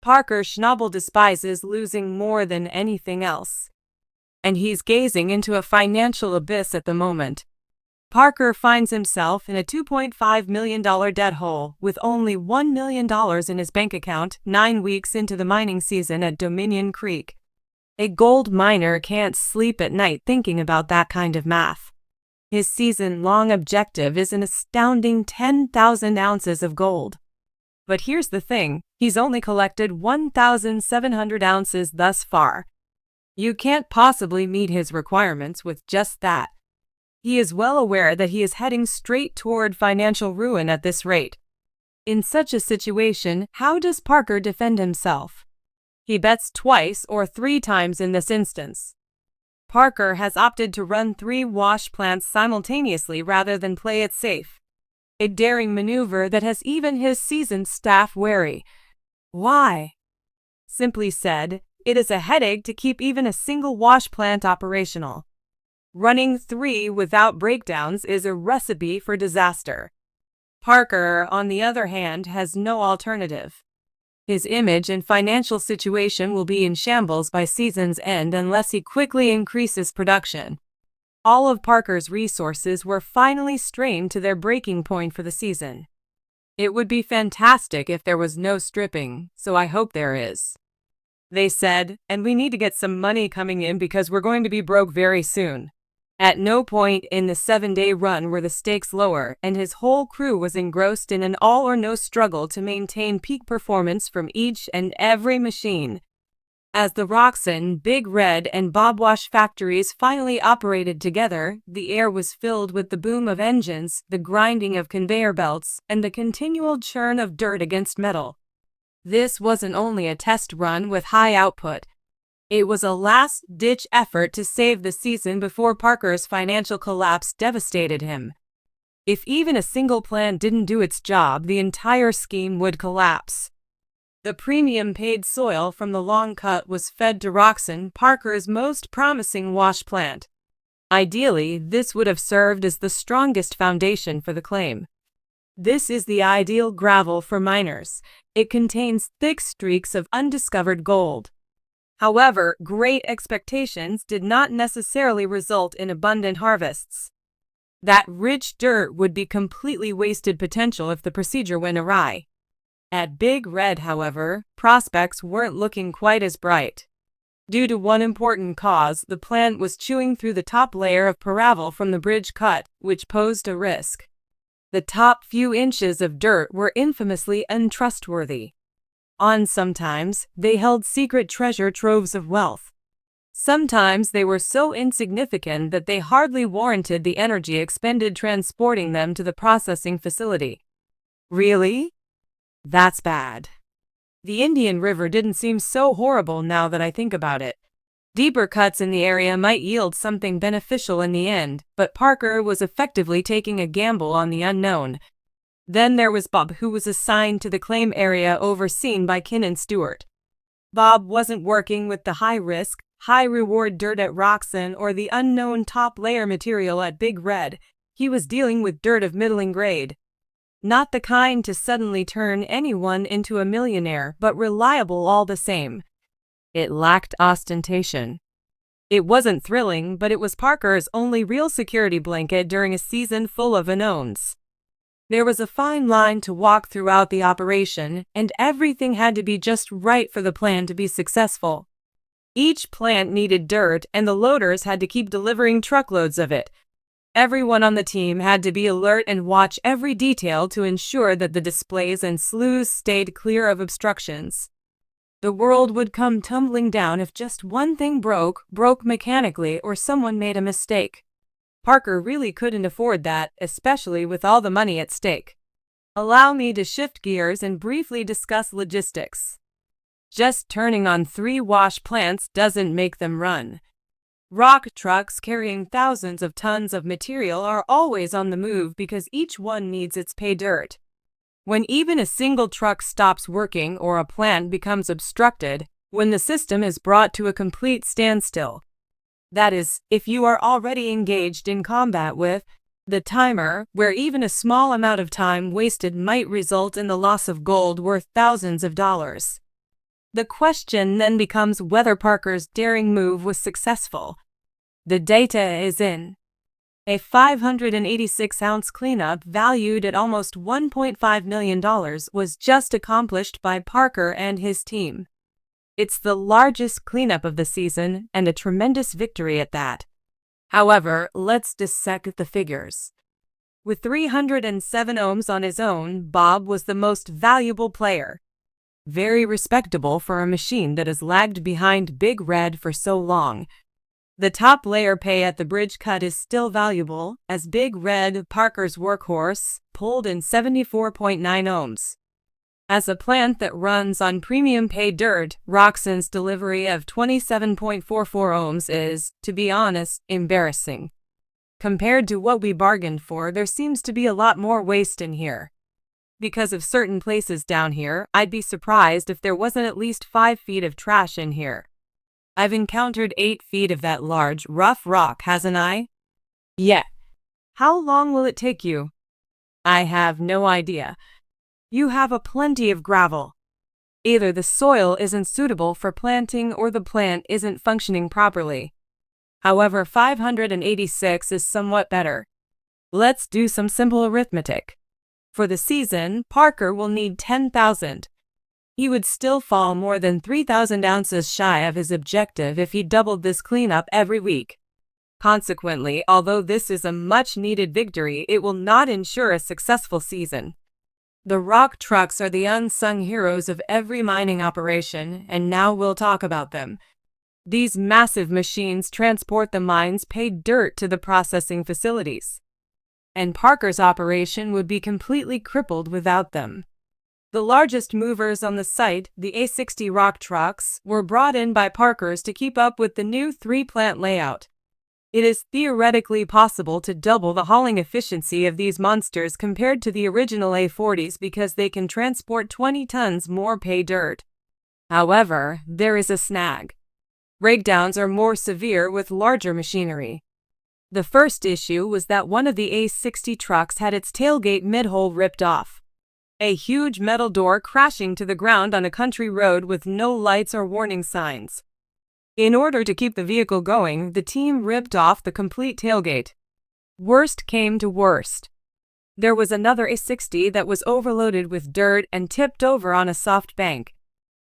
Parker Schnabel despises losing more than anything else. And he's gazing into a financial abyss at the moment. Parker finds himself in a $2.5 million debt hole with only $1 million in his bank account 9 weeks into the mining season at Dominion Creek. A gold miner can't sleep at night thinking about that kind of math. His season-long objective is an astounding 10,000 ounces of gold. But here's the thing, he's only collected 1,700 ounces thus far. You can't possibly meet his requirements with just that. He is well aware that he is heading straight toward financial ruin at this rate. In such a situation, how does Parker defend himself? He bets twice or 3 times in this instance. Parker has opted to run 3 wash plants simultaneously rather than play it safe. A daring maneuver that has even his seasoned staff wary. Why? Simply said, it is a headache to keep even a single wash plant operational. Running 3 without breakdowns is a recipe for disaster. Parker, on the other hand, has no alternative. His image and financial situation will be in shambles by season's end unless he quickly increases production. All of Parker's resources were finally strained to their breaking point for the season. It would be fantastic if there was no stripping, so I hope there is. They said, and we need to get some money coming in because we're going to be broke very soon. At no point in the 7-day run were the stakes lower, and his whole crew was engrossed in an all-or-no struggle to maintain peak performance from each and every machine. As the Roxon, Big Red, and Bobwash factories finally operated together, the air was filled with the boom of engines, the grinding of conveyor belts, and the continual churn of dirt against metal. This wasn't only a test run with high output. It was a last-ditch effort to save the season before Parker's financial collapse devastated him. If even a single plant didn't do its job, the entire scheme would collapse. The premium-paid soil from the long cut was fed to Roxon, Parker's most promising wash plant. Ideally, this would have served as the strongest foundation for the claim. This is the ideal gravel for miners. It contains thick streaks of undiscovered gold. However, great expectations did not necessarily result in abundant harvests. That rich dirt would be completely wasted potential if the procedure went awry. At Big Red, however, prospects weren't looking quite as bright. Due to one important cause, the plant was chewing through the top layer of paravel from the bridge cut, which posed a risk. The top few inches of dirt were infamously untrustworthy. Sometimes, they held secret treasure troves of wealth. Sometimes they were so insignificant that they hardly warranted the energy expended transporting them to the processing facility. Really? That's bad. The Indian River didn't seem so horrible now that I think about it. Deeper cuts in the area might yield something beneficial in the end, but Parker was effectively taking a gamble on the unknown. Then there was Bob, who was assigned to the claim area overseen by Kin & Stewart. Bob wasn't working with the high-risk, high-reward dirt at Roxon or the unknown top-layer material at Big Red. He was dealing with dirt of middling grade. Not the kind to suddenly turn anyone into a millionaire, but reliable all the same. It lacked ostentation. It wasn't thrilling, but it was Parker's only real security blanket during a season full of unknowns. There was a fine line to walk throughout the operation, and everything had to be just right for the plan to be successful. Each plant needed dirt, and the loaders had to keep delivering truckloads of it. Everyone on the team had to be alert and watch every detail to ensure that the displays and sloughs stayed clear of obstructions. The world would come tumbling down if just one thing broke mechanically, or someone made a mistake. Parker really couldn't afford that, especially with all the money at stake. Allow me to shift gears and briefly discuss logistics. Just turning on 3 wash plants doesn't make them run. Rock trucks carrying thousands of tons of material are always on the move because each one needs its pay dirt. When even a single truck stops working or a plant becomes obstructed, when the system is brought to a complete standstill. That is, if you are already engaged in combat with the timer, where even a small amount of time wasted might result in the loss of gold worth thousands of dollars. The question then becomes whether Parker's daring move was successful. The data is in. A 586-ounce cleanup valued at almost $1.5 million was just accomplished by Parker and his team. It's the largest cleanup of the season and a tremendous victory at that. However, let's dissect the figures. With 307 ohms on his own, Bob was the most valuable player. Very respectable for a machine that has lagged behind Big Red for so long. The top layer pay at the bridge cut is still valuable, as Big Red, Parker's workhorse, pulled in 74.9 ohms. As a plant that runs on premium pay dirt, Roxon's delivery of 27.44 ohms is, to be honest, embarrassing. Compared to what we bargained for, there seems to be a lot more waste in here. Because of certain places down here, I'd be surprised if there wasn't at least 5 feet of trash in here. I've encountered 8 feet of that large, rough rock, hasn't I? Yeah. How long will it take you? I have no idea. You have a plenty of gravel. Either the soil isn't suitable for planting or the plant isn't functioning properly. However, 586 is somewhat better. Let's do some simple arithmetic. For the season, Parker will need 10,000. He would still fall more than 3,000 ounces shy of his objective if he doubled this cleanup every week. Consequently, although this is a much-needed victory, it will not ensure a successful season. The rock trucks are the unsung heroes of every mining operation, and now we'll talk about them. These massive machines transport the mine's paid dirt to the processing facilities. And Parker's operation would be completely crippled without them. The largest movers on the site, the A60 rock trucks, were brought in by Parker's to keep up with the new 3-plant layout. It is theoretically possible to double the hauling efficiency of these monsters compared to the original A40s because they can transport 20 tons more pay dirt. However, there is a snag. Breakdowns are more severe with larger machinery. The first issue was that one of the A60 trucks had its tailgate mid-hole ripped off. A huge metal door crashing to the ground on a country road with no lights or warning signs. In order to keep the vehicle going, the team ripped off the complete tailgate. Worst came to worst. There was another A60 that was overloaded with dirt and tipped over on a soft bank.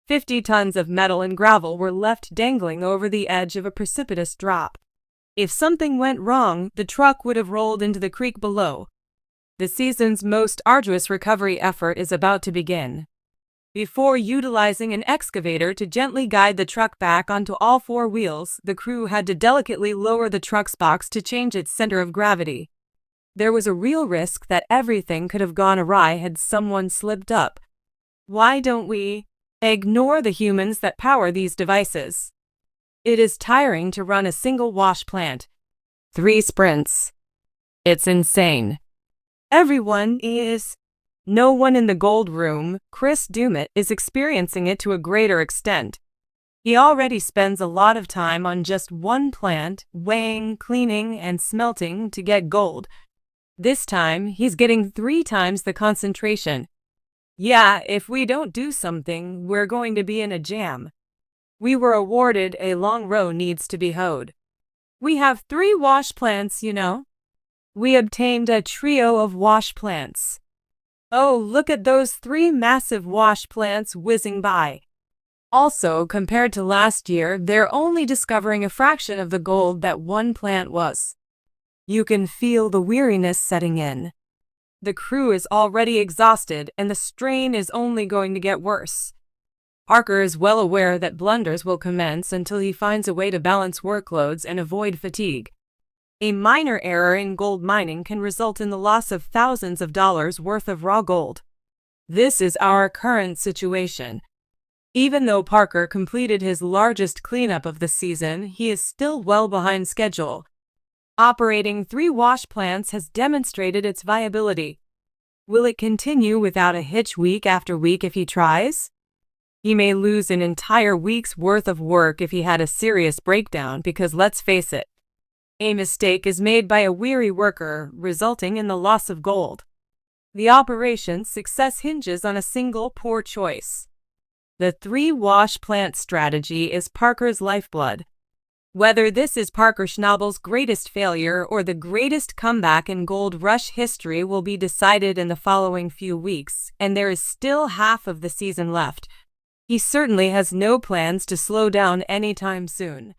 50 tons of metal and gravel were left dangling over the edge of a precipitous drop. If something went wrong, the truck would have rolled into the creek below. The season's most arduous recovery effort is about to begin. Before utilizing an excavator to gently guide the truck back onto all 4 wheels, the crew had to delicately lower the truck's box to change its center of gravity. There was a real risk that everything could have gone awry had someone slipped up. Why don't we ignore the humans that power these devices? It is tiring to run a single wash plant. 3 sprints. It's insane. Everyone is. No one in the gold room, Chris Dumit, is experiencing it to a greater extent. He already spends a lot of time on just one plant, weighing, cleaning, and smelting to get gold. This time, he's getting 3 times the concentration. Yeah, if we don't do something, we're going to be in a jam. We were awarded a long row needs to be hoed. We have 3 wash plants, you know. We obtained a trio of wash plants. Oh, look at those 3 massive wash plants whizzing by. Also, compared to last year, they're only discovering a fraction of the gold that one plant was. You can feel the weariness setting in. The crew is already exhausted, and the strain is only going to get worse. Parker is well aware that blunders will commence until he finds a way to balance workloads and avoid fatigue. A minor error in gold mining can result in the loss of thousands of dollars worth of raw gold. This is our current situation. Even though Parker completed his largest cleanup of the season, he is still well behind schedule. Operating 3 wash plants has demonstrated its viability. Will it continue without a hitch week after week if he tries? He may lose an entire week's worth of work if he had a serious breakdown because, let's face it, a mistake is made by a weary worker, resulting in the loss of gold. The operation's success hinges on a single poor choice. The three-wash plant strategy is Parker's lifeblood. Whether this is Parker Schnabel's greatest failure or the greatest comeback in Gold Rush history will be decided in the following few weeks, and there is still half of the season left. He certainly has no plans to slow down anytime soon.